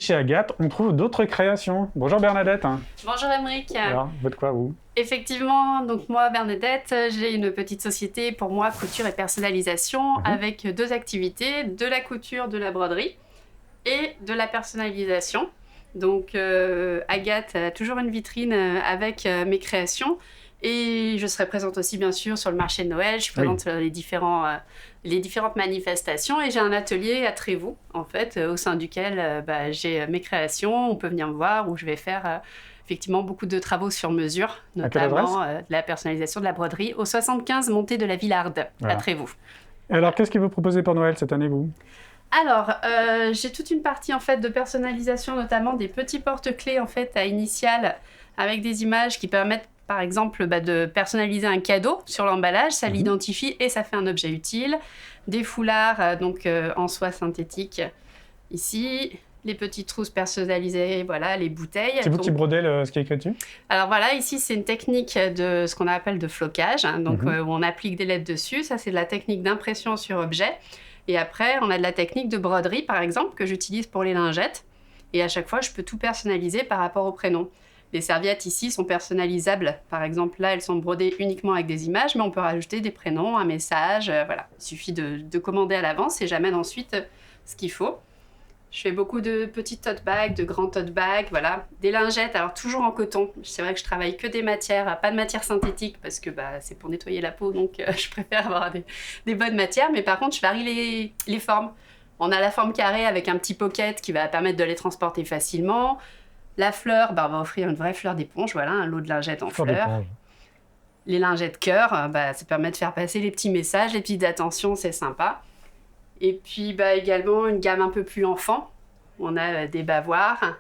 chez Agathe, on trouve d'autres créations. Bonjour Bernadette. Bonjour Aymeric. Alors, vous faites quoi vous? Effectivement, donc moi Bernadette, j'ai une petite société pour moi couture et personnalisation avec deux activités, de la couture, de la broderie et de la personnalisation. Donc Agathe a toujours une vitrine avec mes créations et je serai présente aussi bien sûr sur le marché de Noël. Je suis présente sur les différentes manifestations et j'ai un atelier à Trévoux en fait au sein duquel j'ai mes créations. On peut venir me voir où je vais faire effectivement beaucoup de travaux sur mesure, notamment de la personnalisation de la broderie au 75 montée de la Villarde à Trévoux. Et alors qu'est-ce que vous proposez pour Noël cette année vous? Alors, j'ai toute une partie en fait de personnalisation, notamment des petits porte-clés en fait à initiales avec des images qui permettent par exemple de personnaliser un cadeau sur l'emballage, ça l'identifie et ça fait un objet utile. Des foulards en soie synthétique ici, les petites trousses personnalisées, voilà, les bouteilles. C'est vous qui brodez ce qui est écrit dessus? Alors voilà, ici c'est une technique de ce qu'on appelle de flocage, où on applique des lettres dessus. Ça c'est de la technique d'impression sur objet. Et après, on a de la technique de broderie, par exemple, que j'utilise pour les lingettes. Et à chaque fois, je peux tout personnaliser par rapport au prénom. Les serviettes ici sont personnalisables. Par exemple, là, elles sont brodées uniquement avec des images, mais on peut rajouter des prénoms, un message. Voilà, il suffit de commander à l'avance et j'amène ensuite ce qu'il faut. Je fais beaucoup de petits tote bags, de grands tote bags, voilà. Des lingettes, alors toujours en coton. C'est vrai que je travaille que des matières, pas de matière synthétique parce que c'est pour nettoyer la peau, donc je préfère avoir des bonnes matières. Mais par contre, je varie les formes. On a la forme carrée avec un petit pocket qui va permettre de les transporter facilement. La fleur, on va offrir une vraie fleur d'éponge, voilà, un lot de lingettes en fleurs. Les lingettes cœur, ça permet de faire passer les petits messages, les petites attentions, c'est sympa. Et puis également une gamme un peu plus enfant. On a des bavoirs,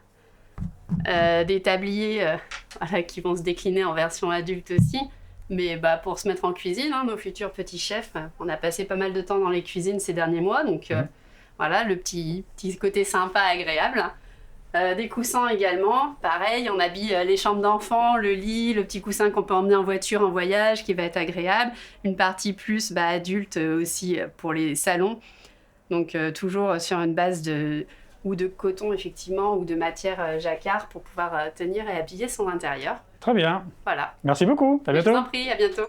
des tabliers qui vont se décliner en version adulte aussi. Mais pour se mettre en cuisine, nos futurs petits chefs, on a passé pas mal de temps dans les cuisines ces derniers mois. Donc voilà, le petit côté sympa, agréable. Des coussins également, pareil, on habille les chambres d'enfants, le lit, le petit coussin qu'on peut emmener en voiture, en voyage, qui va être agréable. Une partie plus adulte aussi pour les salons. Donc toujours sur une base de coton effectivement ou de matière jacquard pour pouvoir tenir et habiller son intérieur. Très bien. Voilà. Merci beaucoup. À bientôt. Je vous en prie, à bientôt.